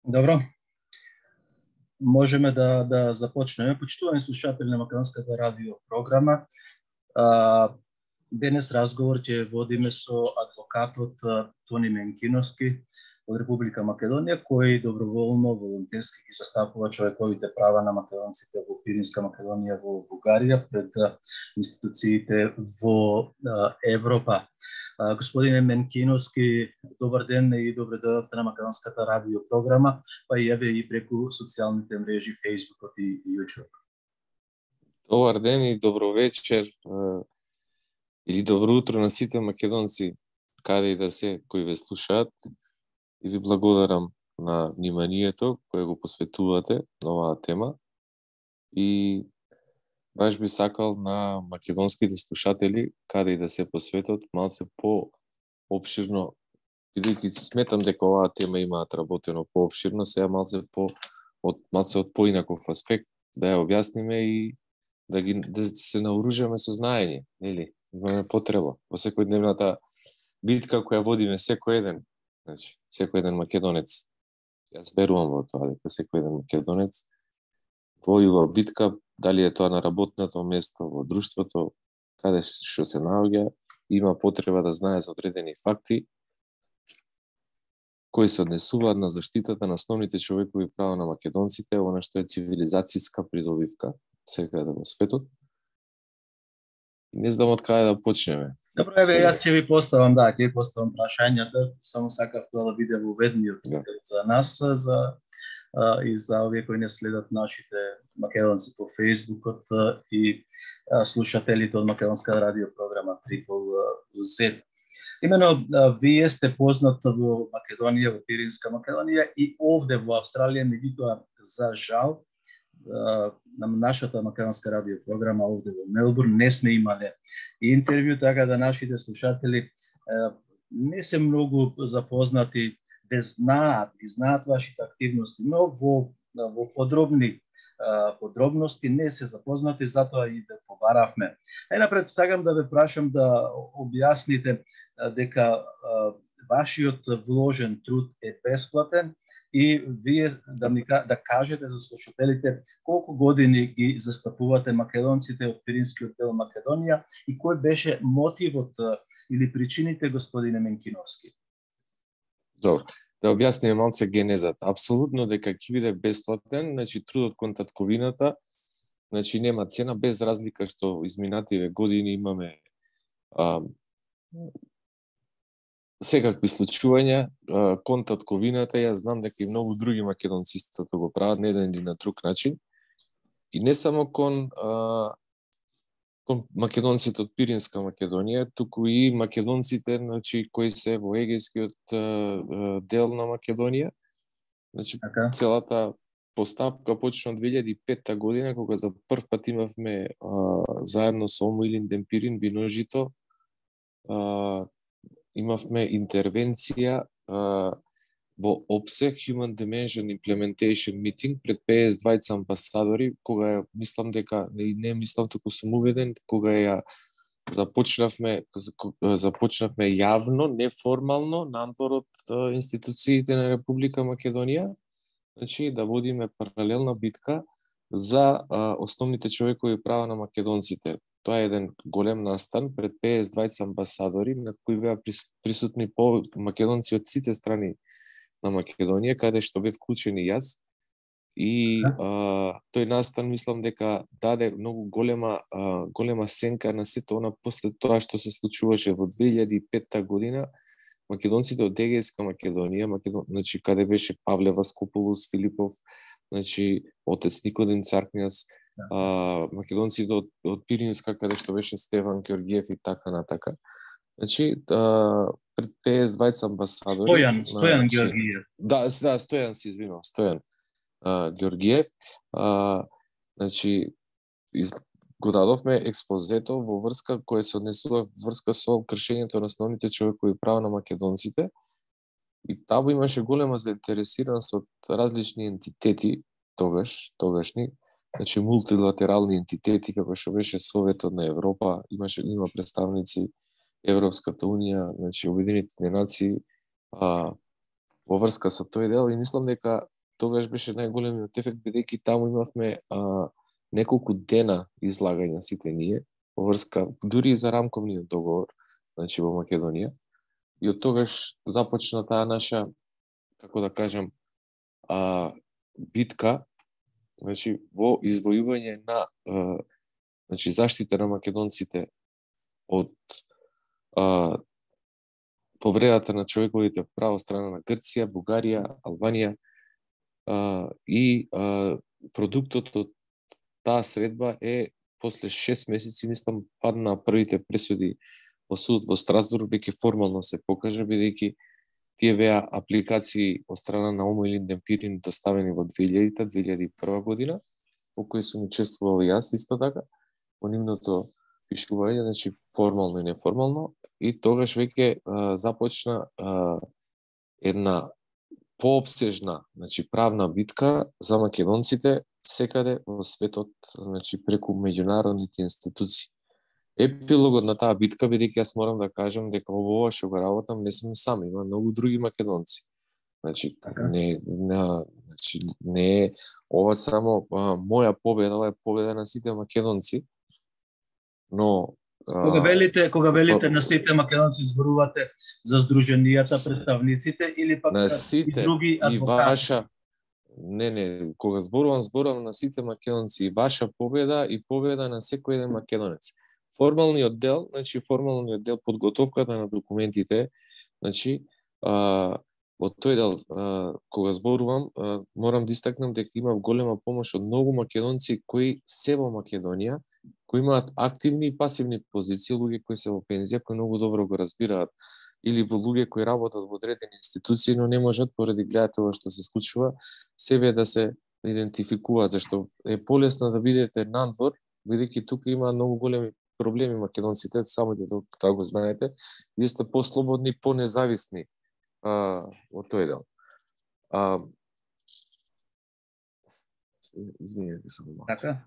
Добро, можеме да започнеме. Почитувани слушатели на Македонската радио програма, денес разговор ќе водиме со адвокатот Тони Менкиновски од Република Македонија, кој доброволно, волонтерски ги застапува човековите права на македонците во Пиринска Македонија во Бугарија пред институциите во Европа. Господине Менкиновски, добар ден и добре дојдовте на Македонската радио програма, па и еве и преку социјалните мрежи Facebook и YouTube. Добар ден и добро вечер или добро утро на сите македонци, каде и да се кои ве слушаат. И ви благодарам на вниманието кое го посветувате на оваа тема. И баш би сакал на македонските слушатели, каде и да се посветат, малце по-обширно, бидејќи сметам дека оваа тема имаат работено по-обширно, сега малце од поинаков аспект, да ја објасниме и да се наоружаме со знаење, нели? Имаме потреба во секојдневната битка која водиме секој еден. Значи, секој еден македонец. Јас верувам во тоа дека секој еден македонец војува битка, дали е тоа на работното место, во друштвото, каде што се наоѓа, има потреба да знае за одредени факти кои се однесуваат на заштитата на основните човекови права на македонците, она што е цивилизацијска придобивка секаде во светот. Не знам од каде да почнеме. Добро, еве јас ќе ви поставам прашањата, само сакав тоа да биде воведниот за нас, и за овие кои не следат нашите македонци по Фејсбукот и слушателите од Македонска радио програма Triple Z. Имено, вие сте познат во Македонија, во Пиринска Македонија и овде во Австралија, меѓутоа за жал, на нашата Македонска радио програма овде во Мелбурн не сме имале интервју, така да нашите слушатели не се многу запознати, знаат вашите активности, но во подробности не се запознати, затоа и да побаравме. Најнапред сакам да ве прашам да објасните дека вашиот вложен труд е бесплатен и вие да кажете за слушателите колку години ги застапувате македонците од Пиринскиот дел Македонија и кој беше мотивот или причините, господине Менкиновски? Добро, да објасниме малце генезата. Апсолутно дека ќе биде бесплатен, значи трудот кон татковината, значи нема цена, без разлика што изминативе години имаме секакви случувања кон татковината. Јас знам дека и многу други македонци исто го прават на еден или на друг начин. И не само кон македонците од Пиринска Македонија, туку и македонците, значи, кои се во егејскиот дел на Македонија. Значи, целата постапка почна од 2005 година, кога за прв пат имавме заедно со Омо Илинден Пирин, Виножито, имавме интервенција во ОПСЕ, Human Dimension Implementation Meeting, пред 52 амбасадори, кога мислам дека, не мислам, туку сум уведен, кога ја започнавме јавно, неформално, надвор од институциите на Република Македонија, значи да водиме паралелна битка за основните човекови права на македонците. Тоа е еден голем настан пред 52 амбасадори, на кои беа присутни македонци од сите страни на Македонија, каде што бе вклучен и јас. И тој настан, мислам дека даде многу голема сенка на сето она после тоа што се случуваше во 2005 година. Македонците од Егејска Македонија, значи каде беше Павле Васкополус, Филипов, значи отец Никодим Царкњас, македонците од Пиринска, каде што беше Стеван Ѓорѓиев и така натака. Значи, пред 52 амбасадори... Стојан Ѓорѓиев. Да, Стојан се извинувам, Стојан Ѓорѓиев. Значи, го дадовме експозето во врска која се однесува врска со кршењето на основните човекови права на македонците. И таму имаше голема заинтересираност од различни ентитети тогашни, значи мултилатерални ентитети, како што беше Советот на Европа, има представници Европската унија, значи Обединетите нации, во врска со тој дел, и мислам дека тогаш беше најголемиот ефект, бидејќи таму имавме неколку дена излагања сите ние, во врска, дури и за рамковниот договор, значи во Македонија, и од тогаш започна таа наша, како да кажам, битка, значи во извојување на значи заштита на македонците од повредата на човековите права од страна на Грција, Бугарија, Албанија, и продуктот од таа средба е после 6 месеци, мислам, падна првите пресуди во суд во Страсбург, веќе формално се покажа, бидејќи тие беа апликации од страна на Омо и Линден Пирин доставени во 2000-2001 година, во кои сум учествувал и јас исто така, во нивното пишување, значи формално и неформално, и тогаш веќе започна една поопсежна, значи правна битка за македонците секаде во светот, значи преку меѓународните институции. Епилогот на таа битка, бидејќи јас морам да кажам дека во ова што го работам не сум сам, има многу други македонци. Значи не е ова само моја победа, ова е победа на сите македонци. Но кога велите на сите македонци, зборувате за здруженијата, представниците или пак на сите, и други адвокати? И ваша кога зборувам на сите македонци, и ваша победа и победа на секој еден македонец. Формалниот дел, подготовката на документите, значи во тој дел кога зборувам, морам да истакнам дека имав голема помош од многу македонци кои се во Македонија, кои имаат активни и пасивни позиции, луѓе кои се во пензија, кои многу добро го разбираат, или во луѓе кои работат во одредени институции, но не можат поради гледате ова што се случува, себе да се идентификуваат, зашто е полесно да бидете надвор, бидејќи тука има многу големи проблеми македонците, само да го знаете, вие сте послободни, понезависни во тој дел. Извинете се малку. Така?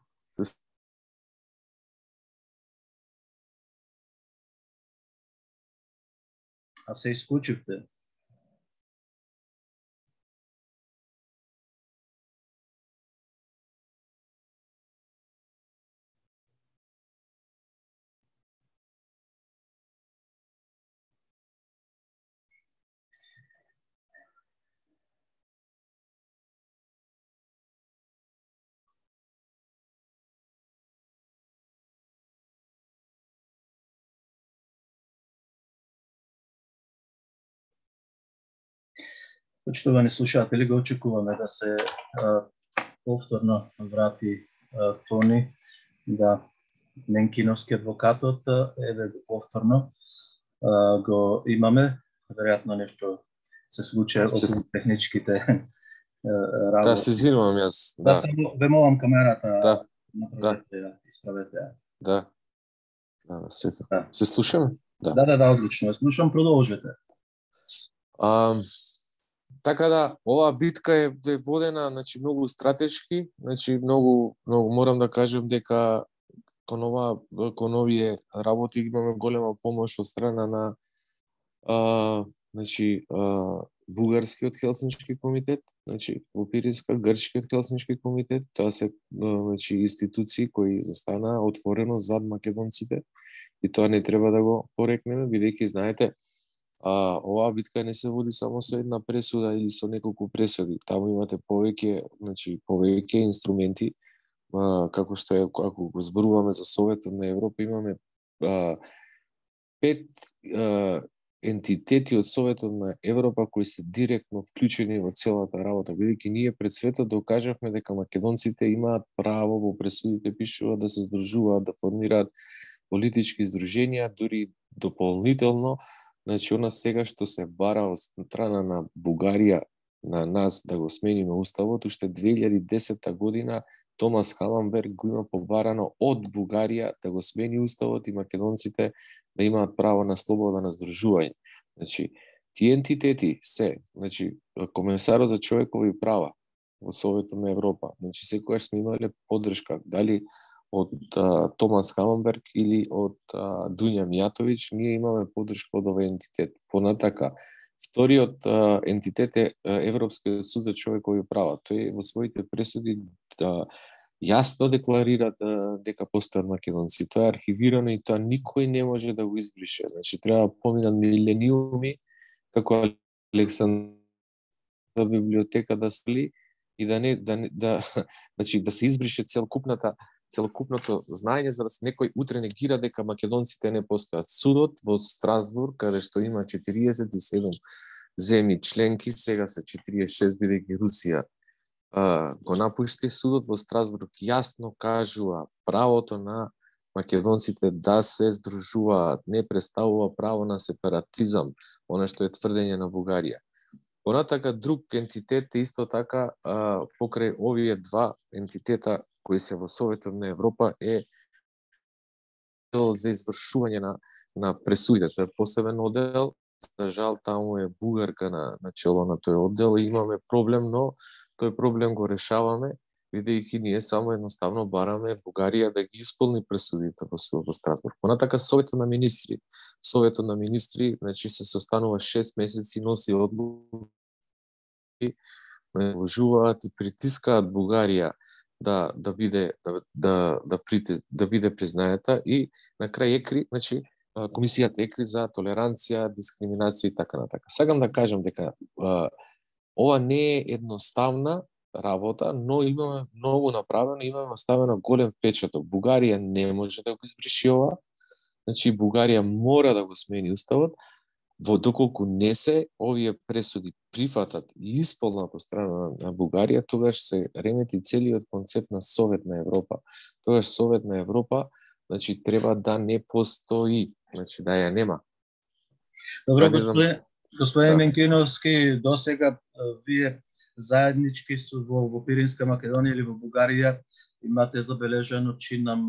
А се исклучивте. Почитувани слушатели, го очекуваме да се повторно врати Тони, да Ненкиновски адвокатот, еве го повторно го имаме, веројатно нешто се случи околу техничките работи. Да, се извинувам јас. Да, само ве молам камерата, направете ја, исправете ја. Да, секако. Се слушаме? Да, одлично. Слушам, продолжете. Така да, оваа битка е водена, значи многу стратешки, значи многу морам да кажам дека кон овие работи имаме голема помош од страна на бугарскиот Хелсиншки комитет, значи во Пиринска, грчкиот Хелсиншки комитет, тоа се значи институции кои застана отворено зад македонците и тоа не треба да го порекнеме, бидејќи знаете, оваа битка не се води само со една пресуда или со неколку пресуди. Таму имате повеќе инструменти, како што е, ако го зборуваме за Советот на Европа, имаме 5 ентитети од Советот на Европа кои се директно вклучени во целата работа, бидејќи ние пред светот докажавме дека македонците имаат право, во пресудите пишува, да се здружуваат, да формираат политички здруженија, дури дополнително. Значи, она сега што се бара од страна на Бугарија на нас да го смениме уставот, уште 2010 година Томас Халамберг го има побарано од Бугарија да го смени уставот и македонците да имаат право на слобода на здружување. Значи, тие ентитети се, значи, Комесарот за човекови права во Советот на Европа, значи, секогаш сме имале поддршка, дали од Томас Халамберг или од Дуња Мијатовиќ, ние имаме поддршка од овој ентитет. Понатака, Вториот ентитет е Европскиот суд за човекови права. Тој во своите пресуди јасно декларира дека постојат македонци. Тоа е архивирано и тоа никој не може да го избрише. Значи, треба да поминат милениуми како Александра библиотека да сли и значи да се избрише целокупното знаење, за да некој утре негира дека македонците не постојат. Судот во Страсбург, каде што има 47 земји членки, сега се 46 бидејќи Русија го напушти, судот во Страсбург јасно кажува правото на македонците да се здружуваат, не представува право на сепаратизам, она што е тврдење на Бугарија. Понатака друг ентитет е исто така покрај овие два ентитета кои се во Советот на Европа е за извршување на пресудите. Тоа е посебен оддел. За жал, таму е бугарка на чело на тој оддел и имаме проблем, но тој проблем го решаваме, бидејќи ние само едноставно бараме Бугарија да ги исполни пресудите во Страсбург. Понатака Советот на министри. Советот на министри, значи, се состанува 6 месеци, носи одлуки, вложуваат и притискаат Бугарија да биде признаета и на крај ЕКРИ, значи Комисијата ЕКРИ за толеранција, дискриминација и така натака. Сакам да кажам дека ова не е едноставна работа, но имаме многу направено, имаме ставено голем печаток. Бугарија не може да го избриши ова, значи Бугарија мора да го смени уставот, доколку не се овие пресуди прифатат и исполнат од страна на Бугарија, тогаш се ремети целиот концепт на Совет на Европа. Тогаш Совет на Европа, значи, треба да не постои, значи да ја нема. Добро, господин Менкиновски, досега вие заеднички во Пиринска Македонија или во Бугарија имате забележано чинам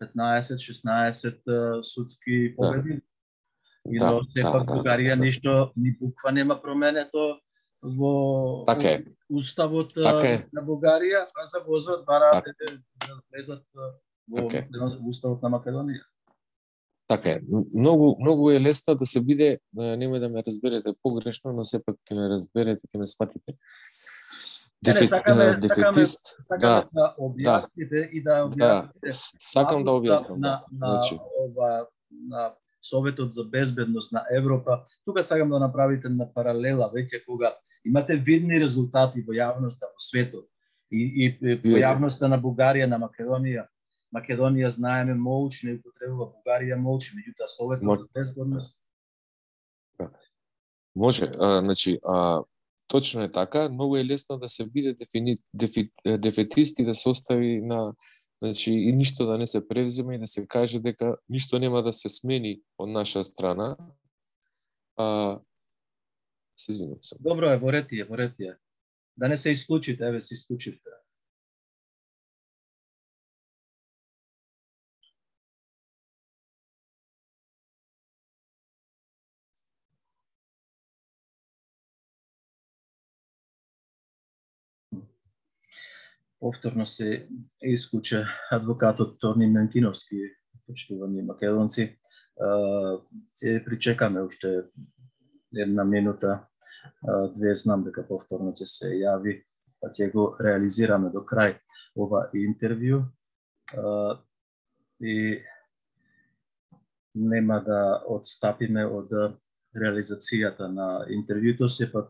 15-16 судски победи. И но сепак Бугарија ништо ни буква нема променето во уставот на Бугарија, а за возот бараат да влезат во уставот на Македонија. Така е. Многу е лесно да се биде, немој да ме разберете погрешно, но сепак ќе ме разберете, ќе ме сватите. Сакаме да објасните и да објасните. Сакам да објаснам. На Советот за безбедност на Европа, тука сакам да направите на паралела, веќе кога имате видни резултати во јавноста во светот и во јавноста на Бугарија, на Македонија. Македонија знаеме молчи, не употребува, Бугарија молчи, меѓутоа Советот за безбедност. Може, значи, точно е така, многу е лесно да се биде дефетист и да се остави на, значи, и ништо да не се превземе и да се каже дека ништо нема да се смени од наша страна. Се извинувам се. Добро е, во ретие. Да не се исклучите, еве се исклучите. Повторно се исклуче адвокатот Торни Менкиновски, почитувани македонци. Ќе причекаме уште една минута, две, знам дека повторно ќе се јави, па ќе го реализираме до крај ова интервју. И нема да отстапиме од реализацијата на интервјуто, сепак,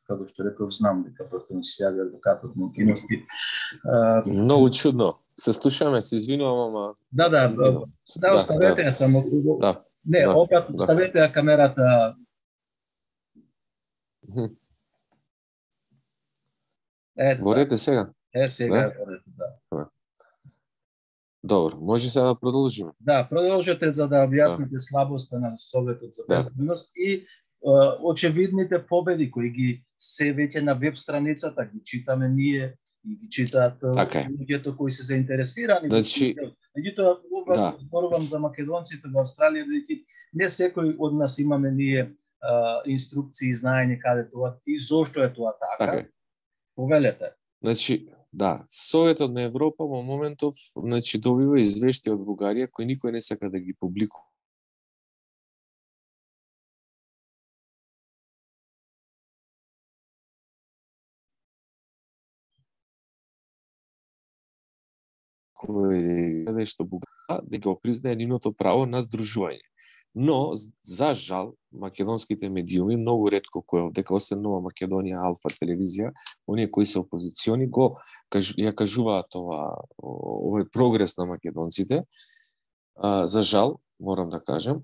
како што реков, знам дека повторно ќе се јави адвокатот Менкиновски. Многу чудно. Се слушаме, се извинувам, ама... Да, оставете ја само. Не, опат, ставете ја камерата. Борете сега. Сега борете, да. Добро, може сега да продолжиме. Да, продолжете за да објасните слабоста на Советот за безбедност и очевидните победи кои ги се веќе на веб страницата, ги читаме ние и ги читаат луѓето кои се заинтересирани. Значи, меѓутоа, зборувам за македонците во Австралија, бидејќи не секој од нас имаме ние инструкции и знаење каде тоа и зошто е тоа така. Повелете. Значи, да, Советот на Европа во моментов, значи, добива извештаи од Бугарија кои никој не сака да ги публикува. кој што Бугарија да го признае нивното право на здружување. Но, за жал, македонските медиуми, многу ретко кои дека освен Нова Македонија, Алфа телевизија, оние кои се опозициони, ја кажуваат овој прогрес на македонците. За жал, морам да кажам,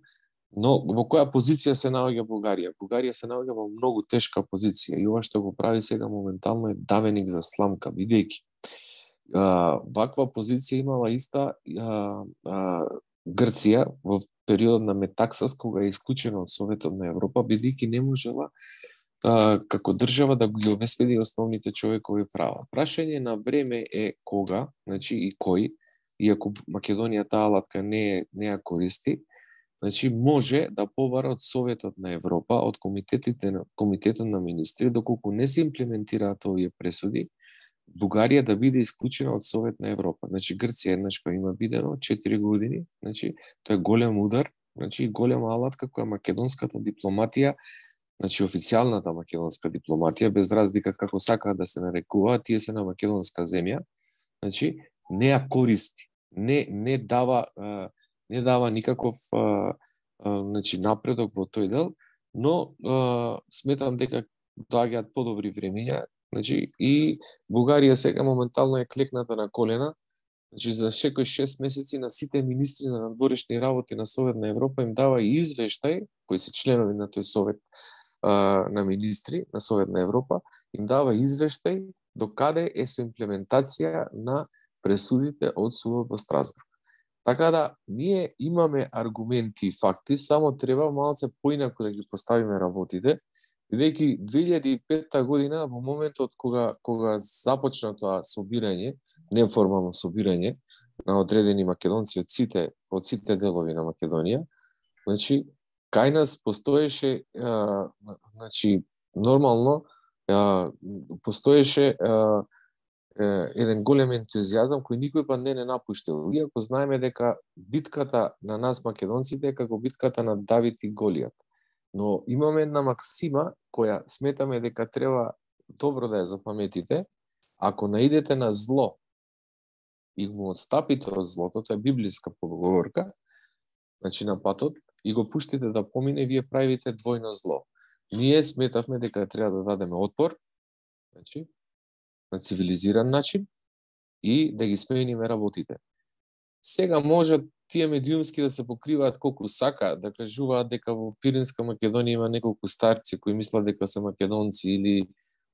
но во која позиција се наоѓа Бугарија? Бугарија се наоѓа во многу тешка позиција и ова што го прави сега моментално е давеник за сламка, бидејќи ваква позиција имала иста Грција во периодот на Метаксас, кога е исклучена од Советот на Европа, бидејќи не можела како држава да ги обезбеди основните човекови права. Прашање на време е кога, значи и кој, иако Македонија таа алатка не ја користи, значи може да побара од Советот на Европа, од комитетот на министри, доколку не се имплементираат овие пресуди, Бугарија да биде исклучена од Совет на Европа. Значи Грција еднаш која има бидено 4 години, значи тоа е голем удар, значи голема алатка која македонската дипломатија, значи официјалната македонска дипломатија, без разлика како сакаат да се нарекуваат, тие се на македонска земја, значи не ја користи, не дава никаков значи напредок во тој дел, но сметам дека доаѓаат подобри времиња. Значи, и Бугарија сега моментално е клекната на колена. Значи, за секој 6 месеци на сите министри на надворешни работи на Совет на Европа им дава и извештај, кои се членови на тој Совет на министри на Совет на Европа, им дава извештај до каде е со имплементација на пресудите од судот во Страсбург. Така да, ние имаме аргументи и факти, само треба малце поинаку да ги поставиме работите, бидејќи 2005 година, во моментот кога започна тоа собирање, неформално собирање на одредени македонци од сите делови на Македонија, значи, кај нас постоеше, значи, нормално, постоеше еден голем ентузијазам кој никој па не напуштил. Иако знаеме дека битката на нас македонците е како битката на Давид и Голијат. Но имаме една максима која сметаме дека треба добро да ја запаметите. Ако наидете на зло и му отстапите од злото, тоа е библиска поговорка, значи на патот, и го пуштите да помине, вие правите двојно зло. Ние сметавме дека треба да дадеме отпор, значи, на цивилизиран начин и да ги смениме работите. Сега можат тие медиумски да се покриваат колку сака, да кажуваат дека во Пиринска Македонија има неколку старци кои мислат дека се македонци или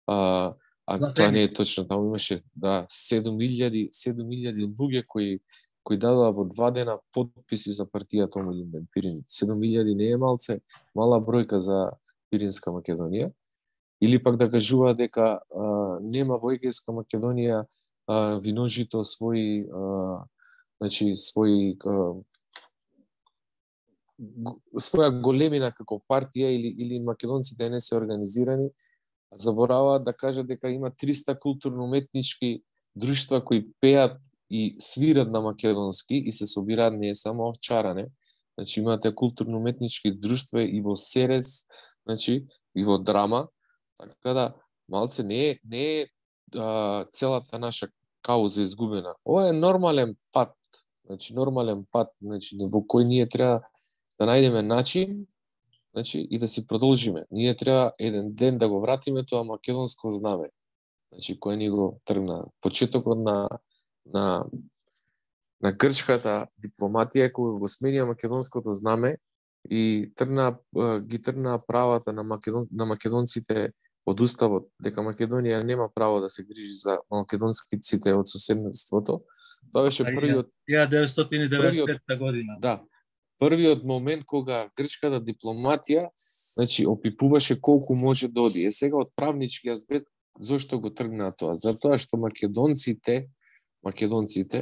тоа не е точно, таму имаше 7.000 луѓе кои дадоа во 2 дена подписи за партијата Омилинден Пирин. 7.000 не е мала бројка за Пиринска Македонија. Или пак да кажуваат дека нема во Егејска Македонија виножито своја големина како партија или македонците не се организирани, забораваат да кажат дека има 300 културно-уметнички друштва кои пеат и свират на македонски и се собираат, не е само овчаране. Значи имате културно-уметнички друштва и во Серес, значи и во Драма. Така да, малце не е целата наша кауза изгубена. Ова е нормален пат, значи во кој ние треба да најдеме начин, значи и да си продолжиме. Ние треба еден ден да го вратиме тоа македонско знаме. Значи кој ни го тргна почетокот на грчката дипломатија кога го сменија македонското знаме и ги тргна правата на македонците од уставот, дека Македонија нема право да се грижи за македонскиците од соседството. Тоа беше првиот 1995 година. Да. Првиот момент кога грчката дипломатија, значи опипуваше колку може да оди. Сега од правнички аспект зошто го тргнаа тоа? Затоа што македонците,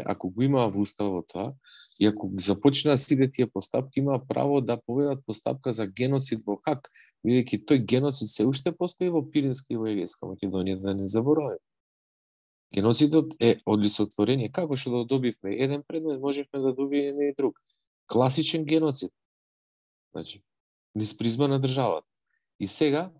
ако го имаа во уставот тоа, и ако започнаа сите тие постапки, имаа право да поведат постапка за геноцид во Хаг, бидејќи тој геноцид се уште постои во Пиринска и во Егејска Македонија, да не забораваме. Геноцидот е олицетворение. Како што да добивме еден предмет, можевме да добиеме и друг. Класичен геноцид. Значи, низ призма на државата. И сега,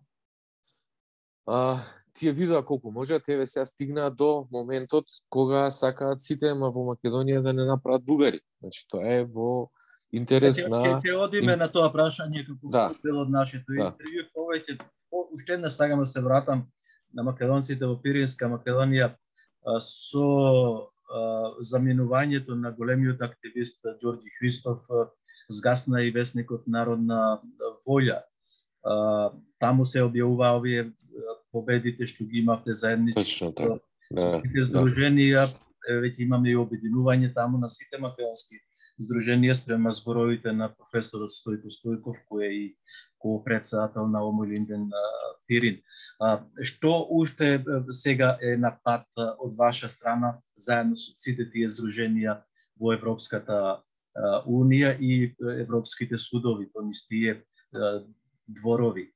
тие видоа колку можат, еве сега стигнаа до моментот кога сакаат сите, ама во Македонија да не направат бугари. Значи тоа е во интерес на... Ќе одиме на тоа прашање како Да. дел од нашето интервју. Повеќе, уште не сакам да се вратам на македонците во Пиринска Македонија со заминувањето на големиот активист Ѓорѓи Христов, згасна и весникот Народна волја. Таму се објавуваа овие победите што ги имавте заеднички. Точно така. Сите здруженија, веќе имаме и обединување таму на сите македонски здруженија спрема зборовите на професорот Стојко Стојков, кој е и ко-председател на Омојлинден Пирин. Што уште сега е на пат од ваша страна, заедно со сите тие здруженија во Европската Унија и европските судови, тоа тие дворови?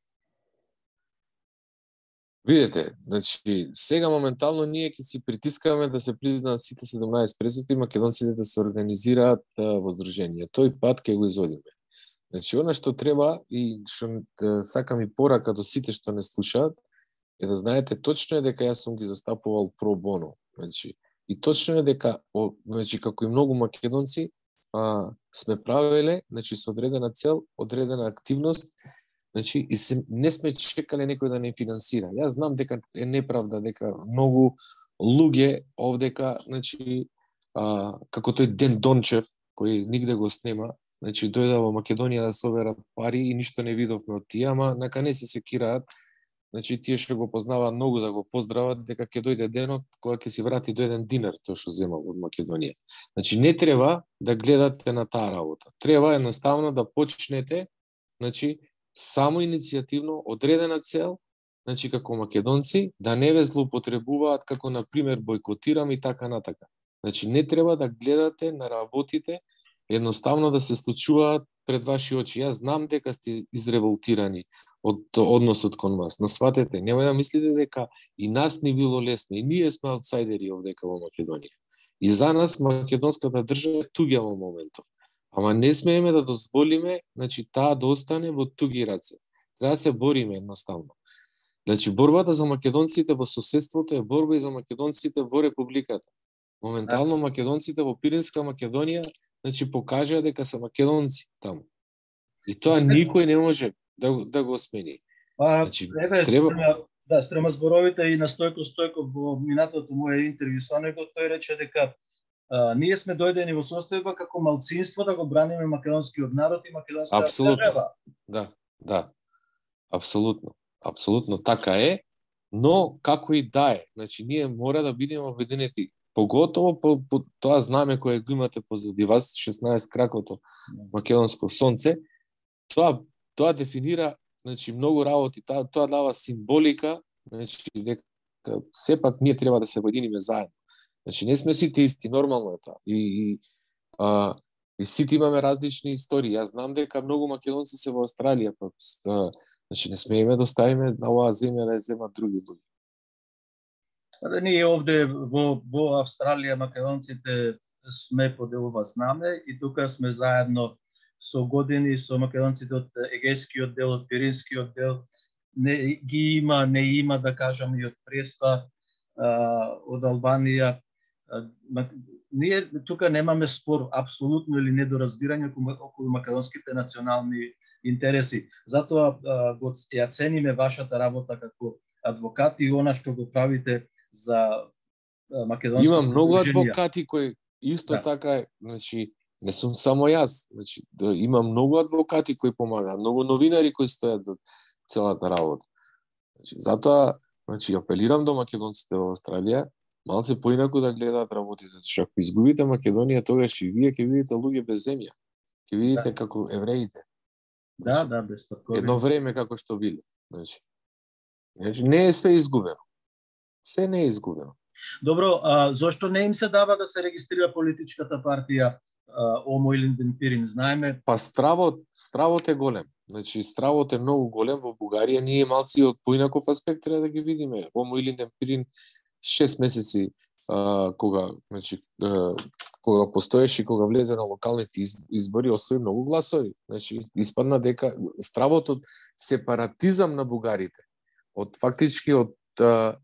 Видете, значи, сега моментално ние ќе си притискаме да се признаат сите 17 пресуди, македонците да се организираат во здруженија. Тој пат ќе го изодиме. Значи, она што треба и што сакам и порака до сите што не слушаат, е да знаете точно е дека јас сум ги застапувал про боно. Значи, и точно е дека, значи, како и многу македонци, сме правеле, значи, со одредена цел, одредена активност, значи, и не сме чекале некој да не финансира. Јас знам дека е неправда, дека многу луѓе овдека, значи, како тој Ден Дончев, кој нигде го снема, значи, дојде во Македонија да собера пари и ништо не видовме од тие, ама нака не се секираат. Значи, тие што го познаваат многу да го поздрават, дека ќе дојде денот кога ќе си врати до 1 динар тоа што зема од Македонија. Значи, не треба да гледате на таа работа. Треба едноставно да почнете, значи, само иницијативно, одредена цел, значи, како македонци, да не ве злоупотребуваат како, например, бойкотирам и така натака. Значи, не треба да гледате на работите, едноставно да се случуваат пред ваши очи. Јас знам дека сте изреволтирани од односот кон вас, но сватете, нема да мислите дека и нас не било лесно, и ние сме аутсайдери овдека во Македонија. И за нас македонската држава е туѓа во моментов. Ама не смееме да дозволиме, значи, таа да остане во туги раце. Треба да се бориме едноставно. Значи, борбата за македонците во соседството е борба и за македонците во републиката. Моментално македонците во Пиринска Македонија, значи, покажаа дека се македонци таму. И тоа никој не може да го смени. Значи, спрема зборовите и на Стојко Стојков во минатото моје интервју со него, тој рече дека ние сме дојдени во состојба како малцинство да го браниме македонскиот народ и македонската држава. Да. Апсолутно така е, но како и да е, значи ние мора да бидеме обединети. Поготово по тоа знаме кое го имате позади вас, 16 кракото македонско сонце, тоа дефинира, значи, многу работи, тоа дава символика, значи, дека сепак ние треба да се обединиме заедно. Значи, не сме сите исти, нормално е тоа. И сите имаме различни истории. Јас знам дека многу македонци се во Австралија, значи не смееме да оставиме на оваа земја да ја земат други луѓе. Ние овде во Австралија македонците сме под ова знаме и тука сме заедно со години со македонците од Егејскиот дел, од Пиринскиот дел, не има да кажам и од Преспа, од Албанија. Ние тука немаме спор апсолутно или недоразбирање околу македонските национални интереси. Затоа ја цениме вашата работа како адвокати и она што го правите за македонските. Има многу адвокати кои исто така, значи, не сум само јас, значи, има многу адвокати кои помагаат, многу новинари кои стојат до целата работа. Значи, затоа, значи, апелирам до македонците во Австралија, малце поинаку да гледаат работите, зашто ако изгубите Македонија, тогаш и вие ќе видите луѓе без земја. Ќе видите како евреите. Значи, без такова. Едно време како што биле. Значи, не е све изгубено. Се не е изгубено. Добро, зошто не им се дава да се регистрира политичката партија Омојлинден Пирин, знаеме? Па стравот е голем. Значи, стравот е многу голем во Бугарија. Ние малци од поинаков аспект треба да ги видиме. Омојлинден Пирин 6 месеци кога постоеше и кога влезе на локалните избори, освои многу гласови. Значи, испадна дека стравот од сепаратизам на бугарите, од фактички од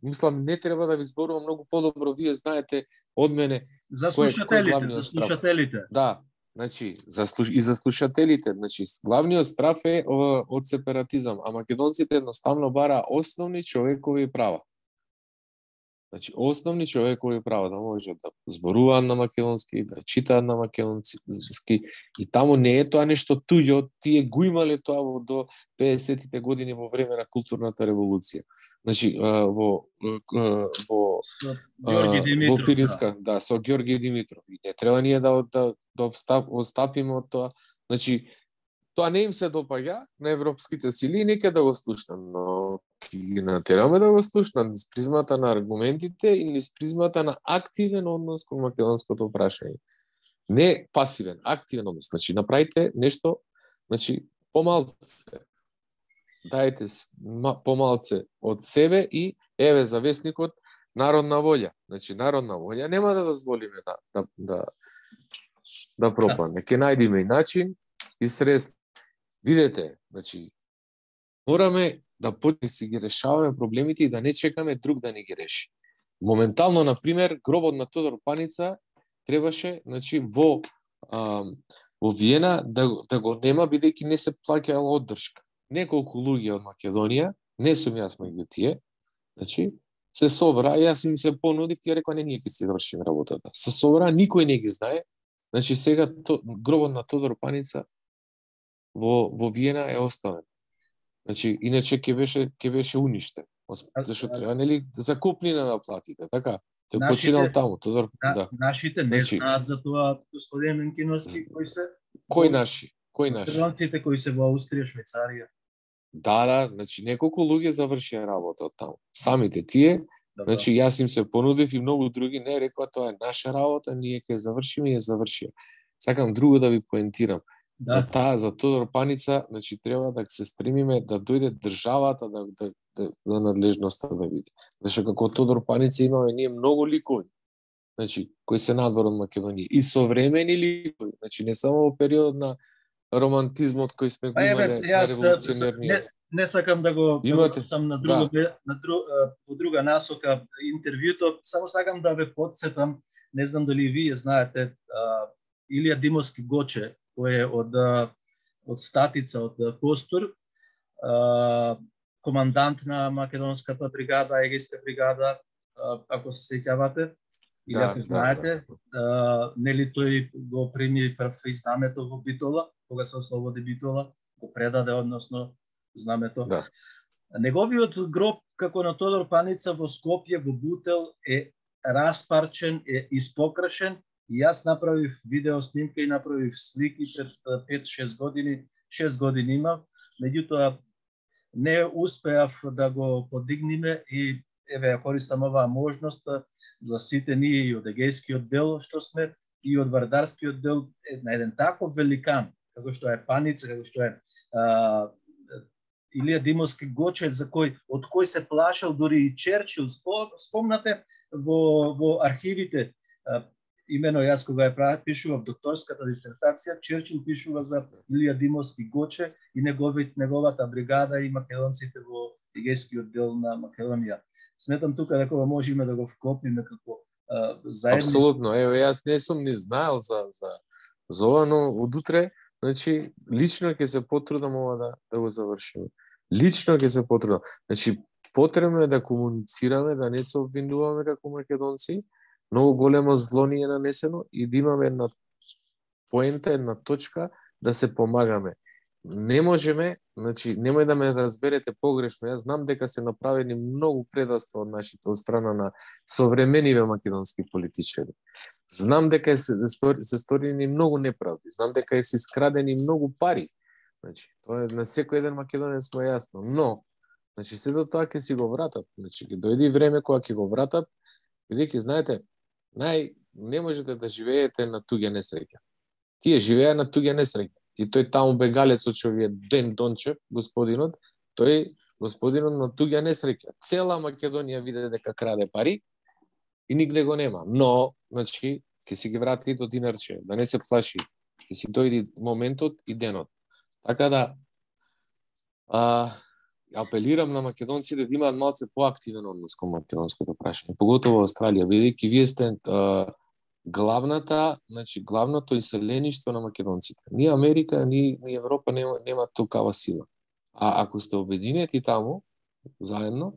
мислам, не треба да ви зборувам многу подобро, вие знаете од мене За кој е слушателите, главниот за страф. слушателите. Да, значи, и за слушателите, значи, главниот страф е од сепаратизам, а македонците едноставно бара основни човекови права. Значи, основни човекови права, да може да зборуваат на македонски, да читаат на македонски, и таму не е тоа нешто туѓо, тие го имале тоа до 50-тите години во време на културната револуција. Значи, во Ѓорги Димитров, во Пиринска, да, со Ѓорги Димитров. И не треба ние да отстапиме од тоа. Значи, тоа не им се допаѓа на европските сили и нека да го слушнат, но ги натераме да го слушнат низ призмата на аргументите и низ призмата на активен однос кон македонското прашање. Не пасивен, активен однос. Значи, направите нешто, значи, помалце. Дајте помалце од себе и, еве, за вестникот, народна волја. Значи, народна волја нема да дозволиме да пропадне. Ке најдеме и начин и средства. Видете, значи, мораме да почнеме си ги решаваме проблемите и да не чекаме друг да ни ги реши. Моментално, например, гробот на Тодор Паница требаше, значи, во Виена да го нема, бидејќи не се плаќала оддршка. Неколку луѓе од Македонија, не сум јас меѓу тие, значи, се собра, јас им се понудив, тие рекоа, не, ние ќе си завршиме работата. Се собра, никој не ги знае, значи, сега гробот на Тодор Паница во Виена е оставен. Значи, иначе ќе беше уништен. Зашто треба, нели, закупнина да платите, така? Тој починал таму, Тодор, да. Нашите не знаат за тоа, господин Менкиновски, кои се? Кој наши? Кој наши? Македонците кои се во Австрија, Швајцарија. Да, значи неколку луѓе завршија работа таму. Самите тие, значи јас им се понудив и многу други не рекоа тоа е наша работа, ние ќе завршиме и ја завршија. Сакам друго да ви поентирам. За Тодор Паница, значи треба да се стремиме да дојде државата да надлежноста да види. Зашто како Тодор Паница имаме ние многу ликови, значи кои се надвор од Македонија и современи ликови, значи не само во периодот на романтизмот кој сме го имале на револуционерниот. Не сакам да го сам на друго во друга насока интервјуто, само сакам да ве потсетам, не знам дали вие знаете, Илија Димовски Гоче, кој е од Статица, од Костур, командант на македонската бригада, Егејска бригада, ако се сеќавате, или ако знаете, нели тој го прими прв знамето во Битола, кога се ослободи Битола, го предаде, односно, знамето. Да. Неговиот гроб, како на Тодор Паница во Скопје, во Бутел, е распарчен, е испокрашен. И јас направив видео снимка и направив слики пред 5-6 години, 6 години имав, меѓутоа не успеав да го подигниме и еве ја користам оваа можност за сите ние и од Егејскиот дел што сме и од Вардарскиот дел на еден таков великан како што е Паница, како што е Илија Димовски Гоче, од кој се плашал дури и Черчил. Спомнате во архивите, имено јас кога ја пишував докторската дисертација, Черчил пишува за Илија Димовски Гоче и неговата бригада и македонците во Егејскиот дел на Македонија. Сметам тука дека можеме да го вклопиме како заедно. Апсолутно. Еве јас не сум ни знаел за ова, но од утре, значи лично ќе се потрудам ова да го завршиме. Лично ќе се потрудам. Значи потребно е да комуницираме, да не се обвинуваме како македонци. Многу големо зло ни е нанесено и да имаме една поента, една точка да се помагаме. Не можеме, значи, немој да ме разберете погрешно, јас знам дека се направени многу предавства од од страна на современиве македонски политичари. Знам дека се сторени многу неправди, знам дека се искрадени многу пари. Значи, тоа е на секој еден македонец му е јасно, но значи сето тоа ќе си го вратат. Значи ќе дојде време кога ќе го вратат, бидејќи знаете, не можете да живеете на туѓа несреќа. Тие живеа на туѓа несреќа. И тој таму бегалецот што ви е Ден Дончев, господинот на туѓа несреќа. Цела Македонија виде дека краде пари и нигде го нема. Но, значи, ќе си ги врати до динарче, да не се плаши. Ќе си дојде моментот и денот. Така да, апелирам на македонците да имаат малце поактивен однос кон македонското прашање, поготово Австралија, бидејќи вие сте главното иселеништво на македонците. Ни Америка, ни Европа нема толкава сила. А ако сте обединети таму, заедно,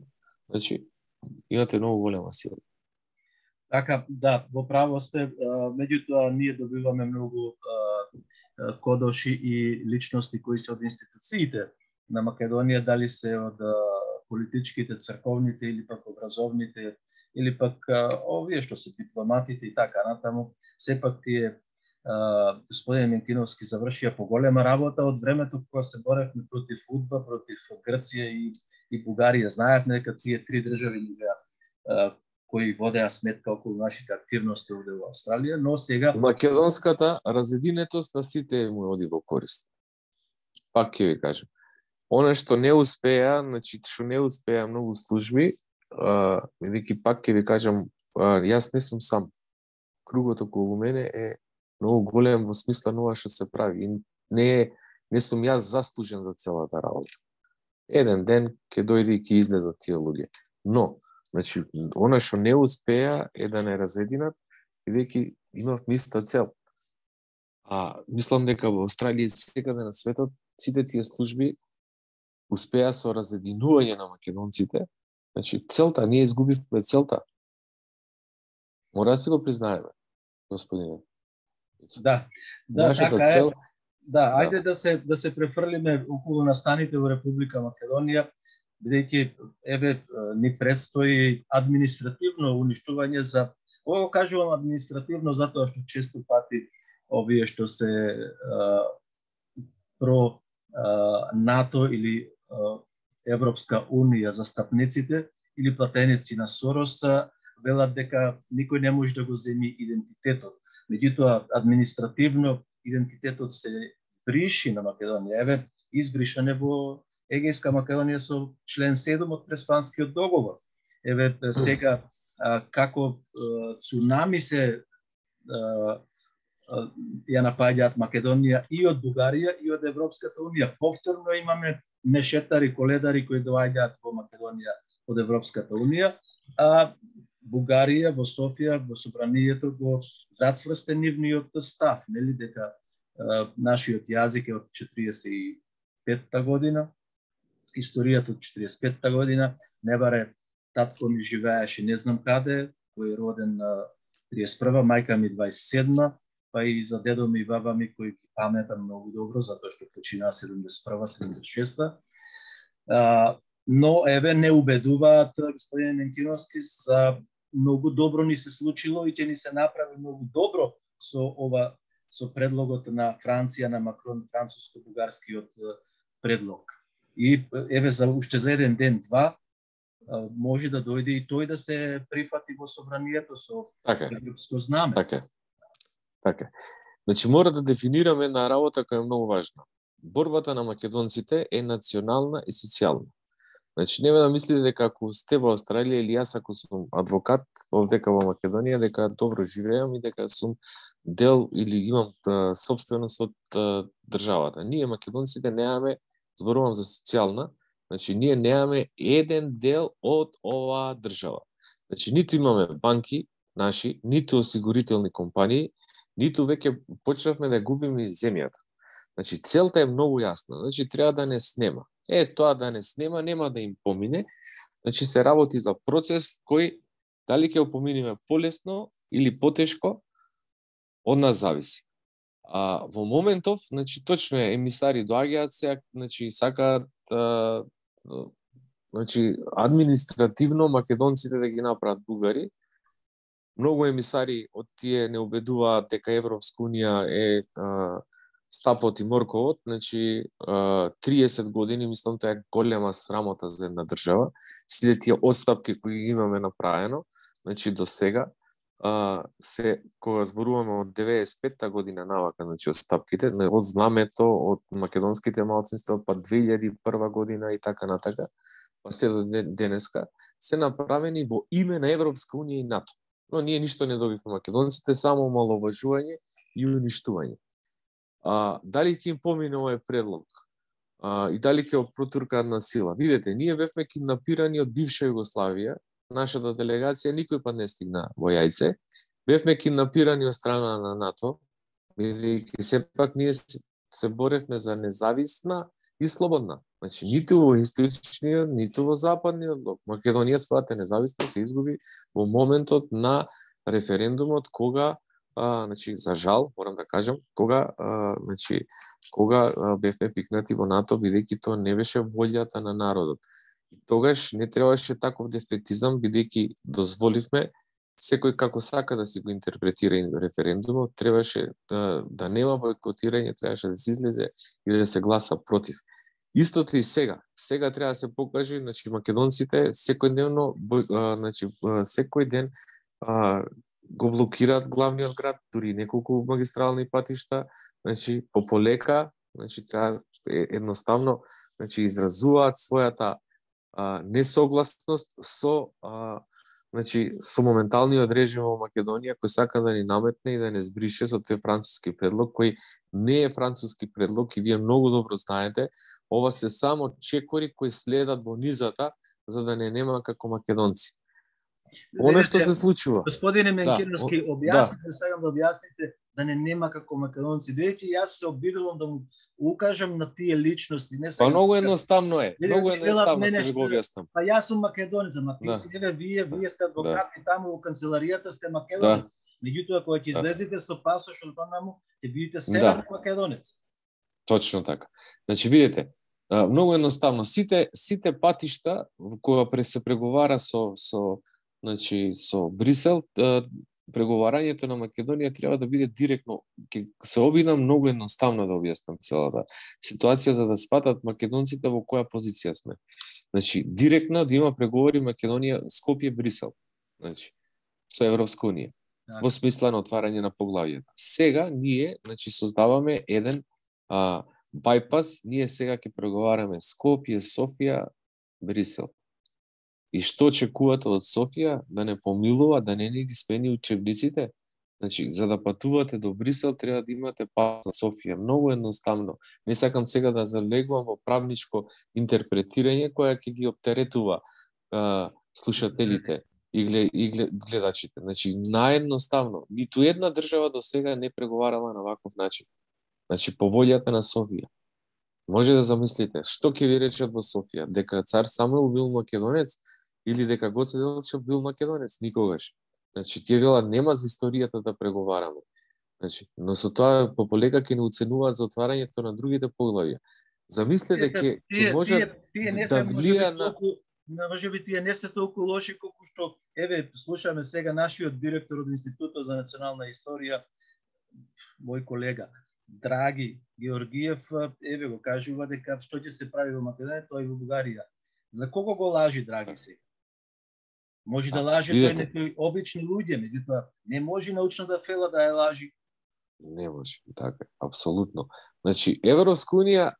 имате многу голема сила. Така, да, во право сте, меѓутоа ние добиваме многу кодоши и личности кои се од институциите на Македонија, дали се од политичките, црковните или пак образовните, или пак овие што се дипломатите и така натаму. Сепак тие господин Менкиновски завршија поголема работа од времето кога се боревме против УДБА, против Грција и Бугарија. Знаевме дека тие три држави кои водеа сметка околу нашите активности овде во Австралија, но сега македонската разединетост на сите му оди во корист. Пак ќе ви кажам. Оно што не успеа, што не успеа многу служби, бидејќи пак ќе ви кажам, јас не сум сам. Кругот околу мене е многу голем во смисла на ова што се прави. И не сум јас заслужен за целата работа. Еден ден ќе дојде и ќе излезат тие луѓе. Но, оно што не успеа е да не разединат, бидејќи имав иста цел. Мислам дека во Австралија и секаде на светот сите тие служби успеа со разединување на македонците. Целта, ние изгубивме целта. Мора да си го признаеме, господине. Да, нашата така цел... е. Да, ајде да се префрлиме околу настаните во Република Македонија, бидејќи ни предстои административно уништување за... Ово кажувам административно затоа што често пати овие што се про НАТО или Европска Унија застапниците или платеници на Сорос велат дека никој не може да го земи идентитетот. Меѓутоа, административно идентитетот се бриши на Македонија. Избришане во Егејска Македонија со член 7 од Преспанскиот договор. Сега како цунами се ја напаѓаат Македонија и од Бугарија и од Европската Унија. Повторно имаме мешетари, коледари кои доаѓаат во Македонија од Европската Унија, а Бугарија во Софија, во собранието го зацврсте нивниот став, нели, дека нашиот јазик е од 45-та година, историјата од 45-та година, Небаре, татко ми живееше не знам каде, кој е роден на 31-ва, мајка ми 27-ма, па и за дедо ми и баба ми кои ги паметам многу добро, затоа што почина 71-ва, 76-та. Но не убедуваат господин Менкиновски за многу добро ни се случило и ќе ни се направи многу добро со предлогот на Франција, на Макрон, француско-бугарскиот предлог. И за уште за еден ден, два, може да дојде и тој да се прифати во собранието со европско знаме. Така. Мора да дефинираме една работа која е многу важна. Борбата на македонците е национална и социјална. Нема да мислите дека ако сте во Австралија или јас ако сум адвокат овдека во Македонија, дека добро живеам и дека сум дел или имам собственост од државата. Ние македонците немаме, зборувам за социјална, ние немаме еден дел од оваа држава. Ниту имаме банки наши, ниту осигурителни компании, ниту веќе почнавме да губиме земјата. Целта е многу јасна. Треба да не снема. Тоа да не снема, нема да им помине. Се работи за процес кој дали ќе го поминеме полесно или потешко, од нас зависи. Во моментов, точно е, емисари доаѓаат се, сакаат административно македонците да ги направат бугари. Многу емисари од тие не убедуваат дека Европска Унија е стапот и морковот, 30 години, мислам, тоа е голема срамота за една држава. Сите тие отстапки кои имаме направено, до сега, кога зборуваме од 95-та година навака, отстапките, од знамето, од македонските малцинства, па 2001 година и така натака, па се до денеска, се направени во име на Европска Унија и НАТО. Но ние ништо не добивме македонците, само маловажување и уништување. Дали ќе им помине овој предлог? и дали ќе протуркаат на сила. Видете, ние бевме киднапирани од бивша Југославија, нашата делегација никој пат не стигна во Јајце, бевме киднапирани од страна на НАТО, бидејќи сепак ние се боревме за независна и слободна. Значи, ниту во источниот, ниту во западниот блок. Македонија својата независност се изгуби во моментот на референдумот, кога, значи, за жал, морам да кажам, кога бевме пикнати во НАТО, бидејќи тоа не беше волјата на народот. Тогаш не требаше таков дефетизам, бидејќи дозволивме секој како сака да си го интерпретира референдумот, требаше да нема бойкотирање, требаше да се излезе и да се гласа против. Истото и сега. Сега треба да се покаже, значи македонците секојдневно, значи секој ден го блокираат главниот град, дури неколку магистрални патишта, значи по полека, значи треба едноставно, значи изразуваат својата несогласност со значи со моменталниот режим во Македонија, кој сака да ни наметне и да не збрише со тој француски предлог, кој не е француски предлог и вие многу добро знаете, ова се само чекори кои следат во низата за да не нема како македонци. Оно што се случува. Господине Менкеновски, објасните, сакам да објасните да не нема како македонци. Бидејќи јас се обидувам да му укажам на тие личности, не сега. Па многу едноставно е. Многу едноставно ќе го објаснам. Па јас сум македонец, ама ти си вие сте адвокати таму во канцеларијата, сте македонец. Меѓутоа кога ќе излезете со пасошот таму, ќе бидете северни македонец. Точно така. Значи видите, многу едноставно сите патишта кога се преговара со Брисел, преговарањето на Македонија треба да биде директно. Ќе се обидам многу едноставно да објаснам целата ситуација за да сватат македонците во која позиција сме. Значи, директно да има преговори Македонија, Скопје, Брисел. Значи, со Европска унија. Во смисла на отварање на поглавјата. Сега ние, значи, создаваме еден байпас, ние сега ќе преговараме Скопје, Софија, Брисел. И што очекувате од Софија? Да не помилува, да не ги смени учебниците? Значи, за да патувате до Брисел, треба да имате пас на Софија. Многу едноставно. Не сакам сега да залегувам во правничко интерпретирање, која ќе ги оптеретува слушателите и гледачите. Значи, наедноставно. Ниту една држава до сега не преговарала на ваков начин. Значи, по волјата на Софија. Може да замислите, што ќе ви речат во Софија? Дека цар Самуил бил македонец или дека Гоце Делчев бил македонец? Никогаш. Значи, тие велат нема за историјата да преговараме. Значи, но со тоа по полека ќе не оценуваат за отварањето на другите поглавја. Замислете ќе може да влија на... Може би тие не се толку лоши колку што слушаме сега нашиот директор од Институтот за национална историја, мој колега Драги Георгиев, го кажува дека што ќе се прави во Македонија, тоа и во Бугарија. За кого го лажи Драги сега? Може да лаже тој некои обични луѓе, меѓутоа не може научно да фела да ја лажи. Не може, така, апсолутно. Значи, Европска унија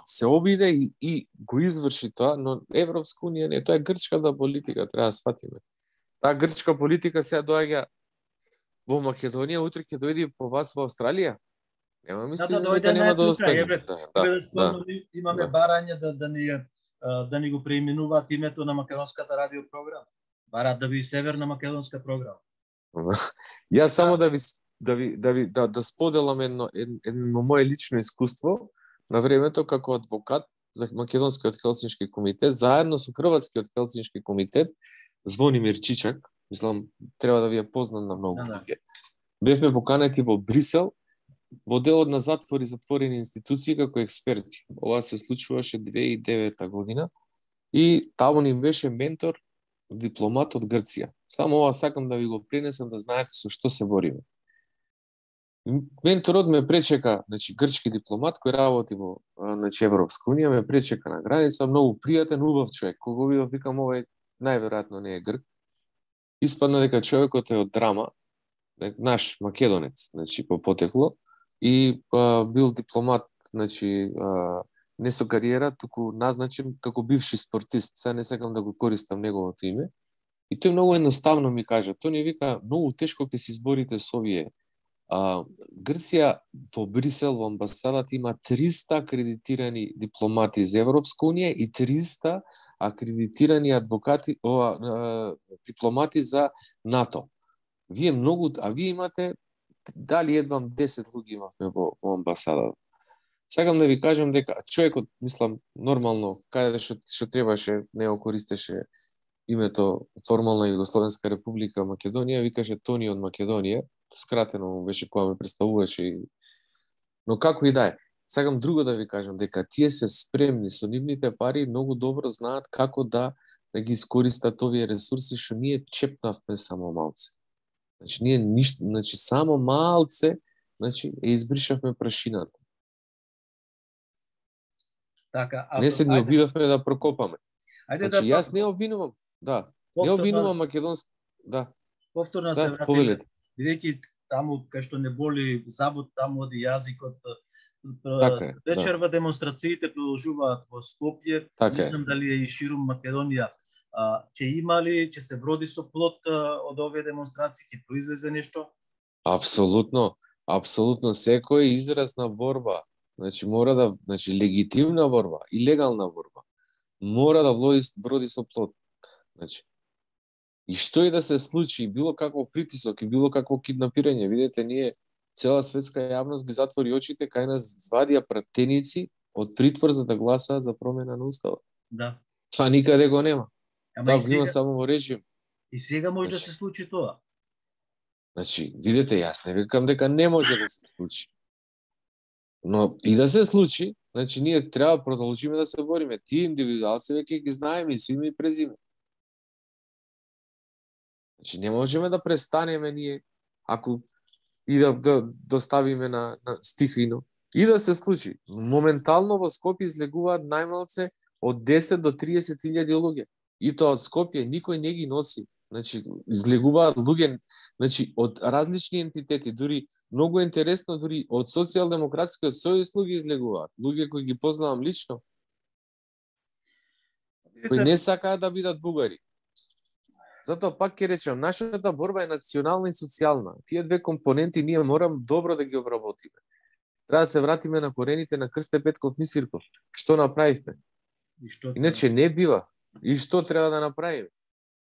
се обиде и го изврши тоа, но Европска унија не, тоа е грчката политика, треба да сватиме. Таа грчка политика сега доаѓа во Македонија, утре ќе дојде по вас во Австралија. Нема мисли дека нема да остане. Имаме барање да ни го преименуваат името на македонската радиопрограма. Бараат да би северна македонска програма. Јас само да споделам едно мое лично искуство на времето како адвокат за Македонскиот Хелсиншки комитет, заедно со Хрватскиот Хелсиншки комитет, Звонимир Чичак, мислам, треба да ви е познат на многу луѓе. Бевме поканети во Брисел, во делот на затвори затворени институции како експерти. Ова се случуваше 2009 година и таму ни беше ментор дипломат од Грција. Само ова сакам да ви го пренесам да знаете со што се бориме. Менторот ме пречека, значи грчки дипломат кој работи во Европска унија, ме пречека на граница, многу пријатен, убав човек. Кога го видов, викам, овој најверојатно не е грк. Испадна дека човекот е од Драма, наш македонец, значи по потекло, и бил дипломат, значи не со кариера, туку назначен како бивши спортист. Сега не сакам да го користам неговото име. И тој многу едноставно ми кажа, тој ни вика, многу тешко ќе се изборите со овие Грција во Брисел, во амбасадата има 300 акредитирани дипломати за Европска унија и 300 акредитирани адвокати, дипломати за НАТО. Вие имате дали едвам 10 луѓе имавме во амбасадата. Сакам да ви кажам дека човекот, мислам, нормално, каде што требаше, не го користеше името формална Југословенска република Македонија, викаше Тони од Македонија, скратено му беше кога ме представуваше. Но како и да е, сакам друго да ви кажам, дека тие се спремни со нивните пари, многу добро знаат како да ги искористат овие ресурси што ние чепнавме само малце. Значи само малце, избришавме прашината. Така, не се ни обидовме да прокопаме. Значи, јас не обвинувам, да. Не обвинувам македонски, да. Повторно се вратиме, бидејќи таму кај што не боли забот, таму оди јазикот. Вечерва демонстрациите продолжуваат во Скопје, не знам дали е и ширум Македонија. Ќе се вроди со плод од овие демонстрации, ќе произлезе нешто? Апсолутно, секој израз на борба, легитимна борба и легална борба, мора да вроди со плод. И што и да се случи, било каков притисок и било какво киднапирање, видете, ние цела светска јавност ги затвори очите, кај нас звадија пратеници од притвор за да гласаат за промена на уставот. Да. Тоа никаде го нема. Тоа го има само во режим. И сега може да се случи тоа. Видете, јас не викам дека не може да се случи. Но и да се случи, ние треба да продолжиме да се бориме. Тие индивидуалци веќе ги знаеме и со име и презиме. Не можеме да престанеме ние, ако и да доставиме на стихино. И да се случи. Моментално во Скопје излегуваат најмалце од 10 до 30.000 луѓе. И тоа од Скопје никој не ги носи. Излегуваат луѓе, од различни entiteti, дури многу интересно, дури од Социјалдемократскиот сојуз луѓе излегуваат. Луѓе кои ги познавам лично. Кои не сакаат да бидат бугари. Затоа пак ќе речем, нашата борба е национална и социјална. Тие две компоненти ние морам добро да ги обработиме. Треба да се вратиме на корените на Крсте Петков Мисирков. Што направивме? Иначе не бива. И што треба да направиме?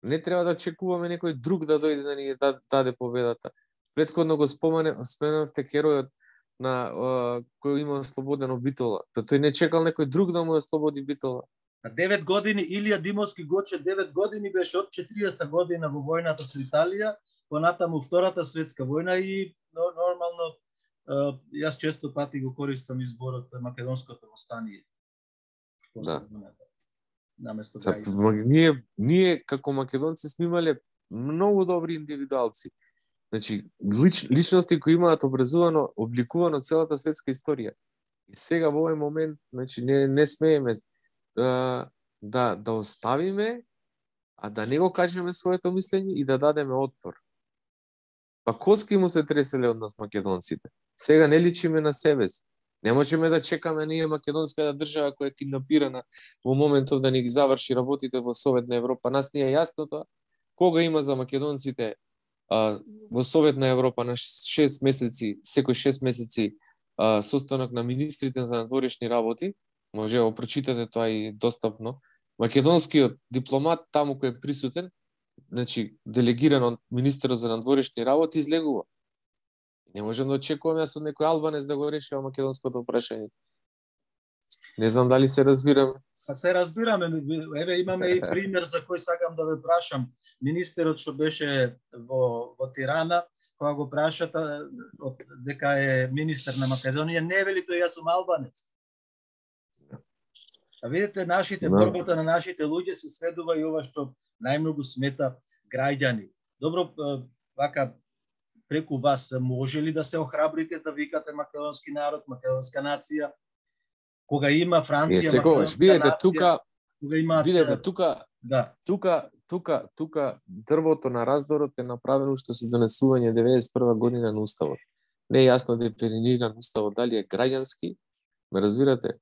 Не треба да чекуваме некој друг да дојде да ни даде победата. Претходно го споменавте геројот на кој има ослободено Битола. Тој не чекал некој друг да му ослободи Битола. На 9 години Илија Димовски Гоче 9 години беше од 40-та година во војната со Италија, понатаму Втората светска војна и нормално јас често пати го користам изборот македонското востание. Да. Наместо ние како македонци сме имале многу добри индивидуалци. Личности кои имаат образувано, обликувано целата светска историја. И сега во овој момент, не смееме да оставиме, а да не го кажеме своето мислење и да дадеме отпор. Па коски му се треселе од нас македонците. Сега не личиме на себе си. Не можеме да чекаме ние македонската држава која е киднапирана во моментов да ни ги заврши работите во Советна Европа. Нас ни е јасно тоа. Кога има за македонците во Советна Европа на 6 месеци, секој 6 месеци состанок на министрите за надворешни работи, може да прочитате тоа и достапно. Македонскиот дипломат таму кој е присутен, делегиран од министерот за надворешни работи, излегува. Не можем да очекуваме јас од некој албанец да го решава македонското прашање. Не знам дали се разбираме. Се разбираме. Еве имаме и пример за кој сакам да ве прашам. Министерот што беше во Тирана, кога го прашата дека е министер на Македонија, не вели тој јас сум албанец. А видите, борбата на нашите луѓе се сведува и ова што најмногу смета граѓани. Добро, вака преку вас може ли да се охрабрите да викате македонски народ, македонска нација? Кога има Франција, македонска нација, кога има... Видете, тука дрвото на раздорот е направено уште со донесување 91 година на уставот. Не е јасно дефиниран уставот дали е граѓански, ме разбирате?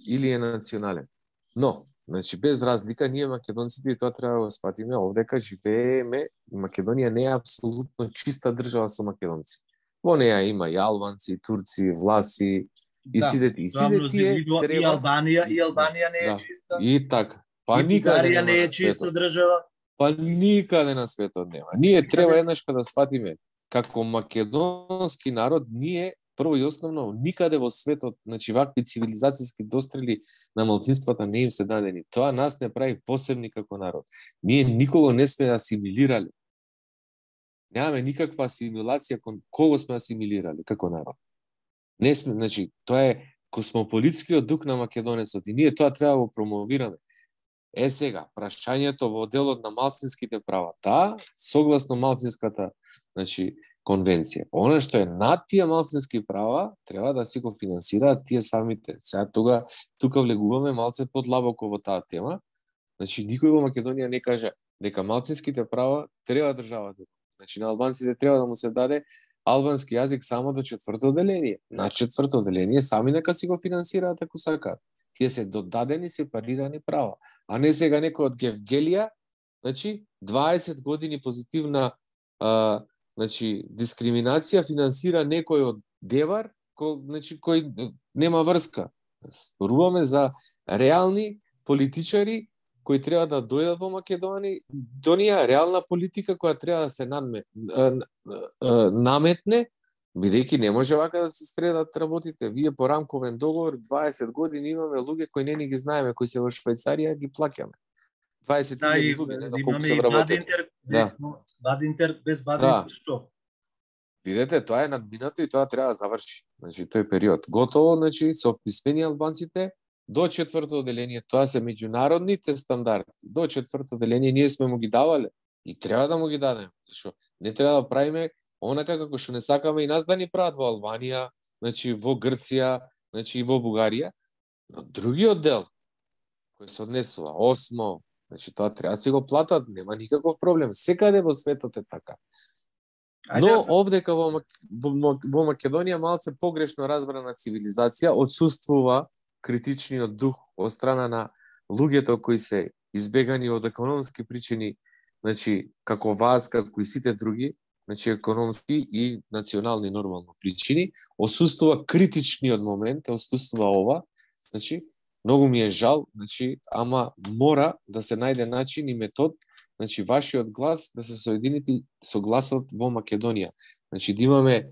Или е национален. Но Значи без разлика ние македонците и тоа треба да го сватиме, овдека живееме, Македонија не е апсолутно чиста држава со македонци. Во неја има и албанци, и турци, власи, и сите тие треба и Албанија не е чиста. И така. Па и никаде Бугарија нема не е на чиста светот. држава. Па никаде на светот нема. Ние треба еднашка да сватиме како македонски народ, ние прво и основно никаде во светот, значи вакви цивилизацијски дострели на малцинствата не им се дадени. Тоа нас не прави посебни како народ. Ние никого не сме асимилирали. Немаме никаква асимилација кон кого сме асимилирали како народ. Не сме, значи, тоа е космополитскиот дух на македонецот и ние тоа треба да го промовираме. Сега, прашањето во делот на малцинските права, согласно малцинската, значи, конвенција. Она што е над тие малцински права, треба да си го финансираат тие самите. Сега тука влегуваме малце подлабоко во таа тема. Значи, никој во Македонија не каже дека малцинските права треба државата. Значи, на албанците треба да му се даде албански јазик само до 4-то оделение. На 4-то оделение сами нека си го финансираат ако сакаат. Тие се додадени сепарирани права. А не сега некој од Гевгелија, значи 20 години позитивна значи дискриминација финансира некој од Девар, кој нема врска. Зборуваме за реални политичари кои треба да дојдат во Македонија, реална политика која треба да се наметне, бидејќи не може вака да се средат работите. Вие по рамковен договор 20 години имаме луѓе кои не ни ги знаеме, кои се во Швајцарија, ги плаќаме. 20.000 луѓе, не знам колку се вработени. Бадинтер, без Бадинтер, што? Видете, тоа е надминато и тоа треба да заврши. Значи, тој период. Готово, значи, се описмени албанците до 4-то оделение. Тоа се меѓународните стандарди. До 4-то оделение ние сме му ги давале и треба да му ги дадеме. Зашо не треба да правиме онака како што не сакаме и нас да ни прават во Албанија, значи во Грција, значи и во Бугарија. Но другиот дел кој се однесува 8, значи тоа треба да си го платат, нема никаков проблем. Секаде во светот е така. Но овдека во Македонија малце погрешно разбрана цивилизација, отсуствува критичниот дух од страна на луѓето кои се избегани од економски причини, значи како вас, како и сите други, значи економски и национални нормално причини, отсуствува критичниот момент, отсуствува ова, значи многу ми е жал, значи ама мора да се најде начин и метод, значи вашиот глас да се соедините со гласот во Македонија. Значи да имаме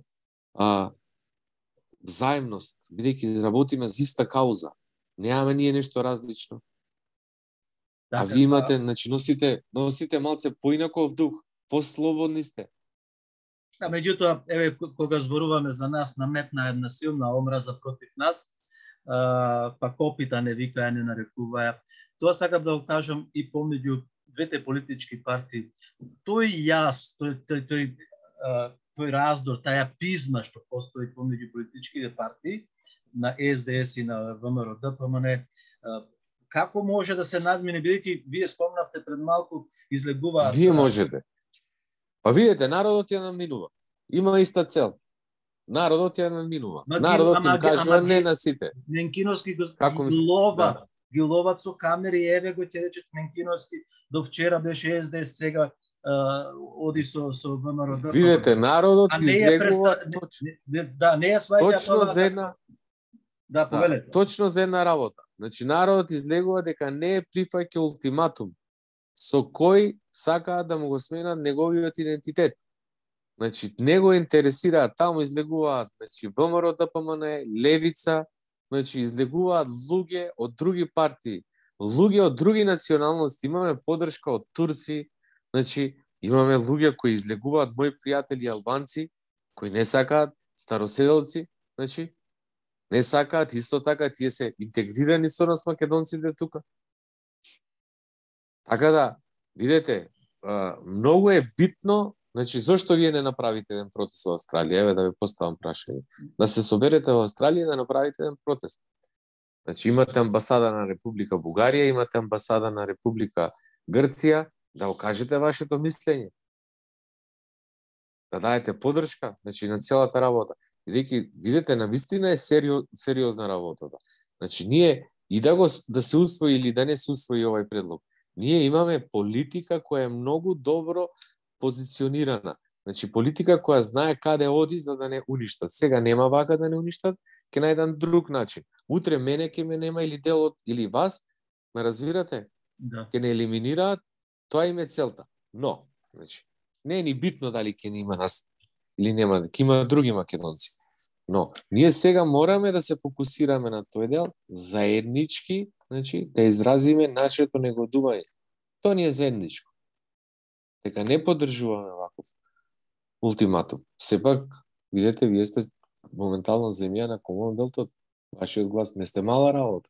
взаимност, бидејќи работиме за иста кауза. Немаме ние нешто различно. А вие имате, значи носите малце поинаков дух, послободни сте. Меѓутоа, еве кога зборуваме за нас, наметна една силна омраза против нас, па копита не викаја, не нарекуваја. Тоа сакам да го кажам и помеѓу двете политички партии. Тој раздор, таја пизма што постои помеѓу политичките партии на СДС и на ВМРО ДПМН, како може да се надмине, бидејќи вие спомнавте пред малку излегуваат. Вие можете. Па видете, народот ја надминува. Има иста цел. Народот ја надминува. Народот им кажува не на сите. Менкиновски ги ловат со камери, еве го ќе речет Менкиновски, до вчера беше СДС, сега оди со ВМРО ДПМН. Видете, народот излегува не ја сваќа точно за една повелете. Точно за една работа. Значи народот излегува дека не прифаќа ултиматум со кој сакаат да му го сменат неговиот идентитет. Значи него интересираат, таму излегуваат, значи ВМРО ДПМН, Левица, значи излегуваат луѓе од други партии, луѓе од други националности, имаме поддршка од турци, значи имаме луѓе кои излегуваат, мои пријатели албанци, кои не сакаат, староседелци, значи не сакаат, исто така тие се интегрирани со нас македонците тука. Така да, видете, многу е битно, значи зошто вие не направите еден протест во Австралија? Еве да ви поставам прашање. Да се соберете во Австралија и да направите еден протест. Значи имате амбасада на Република Бугарија, имате амбасада на Република Грција, да го кажете вашето мислење. Да дадете поддршка, значи на целата работа. Бидејќи видите, навистина е сериозна работата. Значи ние И да се усвои или да не се усвои овај предлог. Ние имаме политика која е многу добро позиционирана. Значи политика која знае каде оди за да не уништат. Сега нема вака да не уништат, ќе најдат друг начин. Утре мене ќе ме нема или дел од или вас, ме разбирате? Да. Ќе не елиминираат, тоа им е целта. Но, значи, не е ни битно дали ќе ни има нас или нема, ќе има други македонци. Но, ние сега мораме да се фокусираме на тој дел, заеднички, значи, да изразиме нашето негодување. Тоа ни е заедничко. Дека не поддржуваме ваков ултиматум. Сепак, видете, вие сте моментално земја на Комонвелтот, вашиот глас не сте мала работа.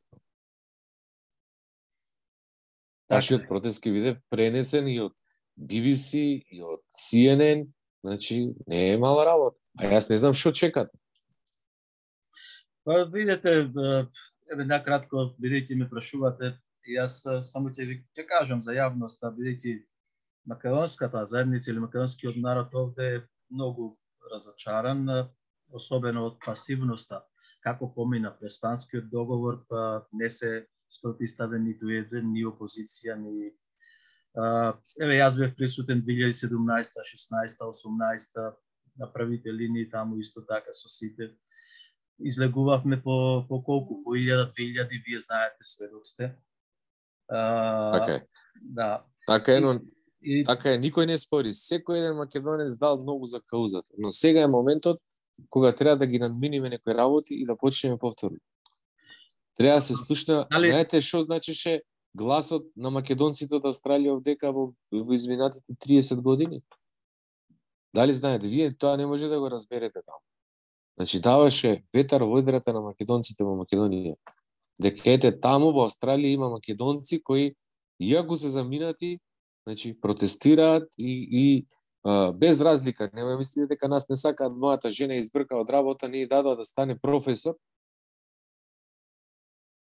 Вашиот протест ќе биде пренесен и од BBC, и од CNN, значи, не е мала работа. А јас не знам што чекате. Па видете, еве накратко, бидејќи ме прашувате, јас само ќе кажам за јавноста, бидејќи македонската заедница или македонскиот народ овде е многу разочаран, особено од пасивноста. Како помина Преспанскиот договор, па не се спротивставен ниту еден, ни опозиција, ни... Еве, јас бев присутен 2017, 16, 18, на правите линии таму исто така со сите. Излегувавме по колку? По 1000, 2000, вие знаете, сведок сте. Така е. Да. Така е, но така е, никој не спори. Секој еден македонец дал многу за каузата. Но сега е моментот кога треба да ги надминиме некои работи и да почнеме повторно. Треба да се слушна, знаете што значеше гласот на македонците од Австралија овдека во изминатите 30 години? Дали знаете? Вие тоа не може да го разберете таму. Значи, даваше ветар во едрата на македонците во Македонија. Дека ете таму во Австралија има македонци кои, иако се заминати, значи, протестираат и без разлика. Нема мислите дека нас не сакаат, мојата жена избрка од работа, не ја дадоа да стане професор.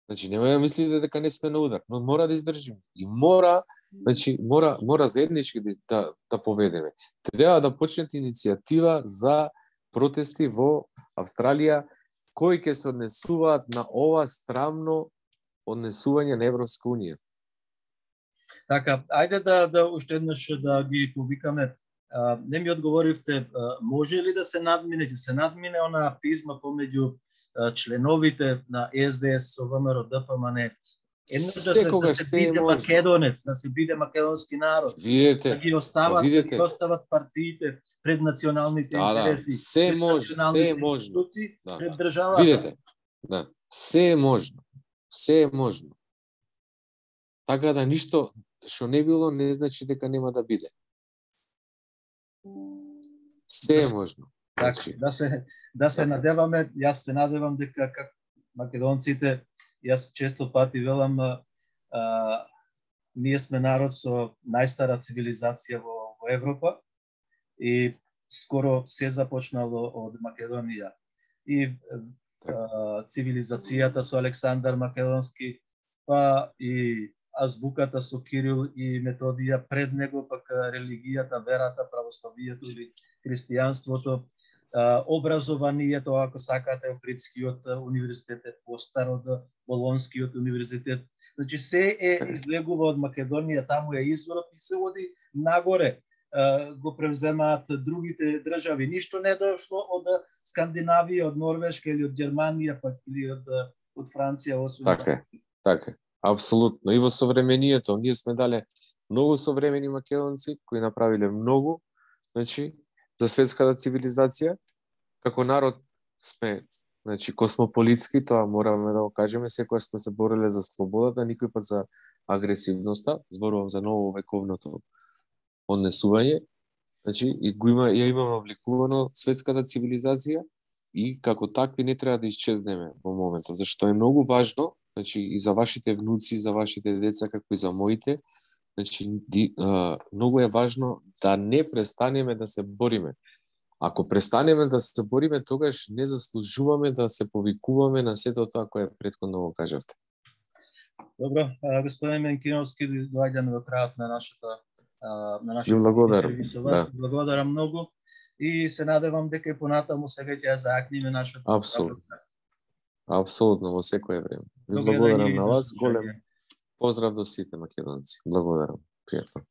Значи, нема да мислите дека не сме на удар, но мора да издржиме. И мора, значи, мора заеднички да поведеме. Треба да почнете иницијатива за протести во Австралија, кои ќе се однесуваат на ова страмно однесување на Европска Унија. Така, ајде да уште еднаш да ги повикаме. Не ми одговоривте, може ли да се надмине, ќе се надмине онаа пизма помеѓу членовите на СДС со ВМРО ДПМН? Да се биде македонец, да се биде македонски народ, видите, да ги остават партиите пред националните интереси, се може, се е можно. Пред државата. Видите, да, се е можно. Се е можно. Така да ништо што не било не значи дека нема да биде. Се е можно. Така, да се надеваме, јас се надевам дека како македонците, јас често пати велам, ние сме народ со најстара цивилизација во Европа и скоро се започнало од Македонија. И цивилизацијата со Александар Македонски, па и азбуката со Кирил и Методија, пред него пак религијата, верата, православието или христијанството, образованието, ако сакате, Охридскиот универзитет, постар од Болонскиот универзитет. Значи се излегува од Македонија, таму е изворот и се оди нагоре. Го превземаат другите држави. Ништо не дошло од Скандинавија, од Норвешка или од Германија, пак или од Франција, освен така. Апсолутно. И во современието, ние сме дале многу современи македонци кои направиле многу, значи, за светската цивилизација. Како народ сме, значи, космополитски, тоа мораме да го кажеме, секоја сме се бореле за слободата, никој пат за агресивноста, зборувам за нововековното однесување, значи, и ја имаме обликувано светската цивилизација и како такви не треба да исчезнеме во моментот, зашто е многу важно, значи, и за вашите внуци, за вашите деца, како и за моите, значи, многу е важно да не престанеме да се бориме. Ако престанеме да се бориме, тогаш не заслужуваме да се повикуваме на сето тоа кое претходно го кажавте. Добро, господин Менкиновски, доаѓаме до крајот на нашата благодарам. Со вас, благодарам многу и се надевам дека и понатаму сега ќе ја заакниме нашата Апсолутно. Апсолутно, во секое време. Ви До благодарам гледање и на до вас, слушање. голем поздрав до сите македонци. Благодарам. Пријатно.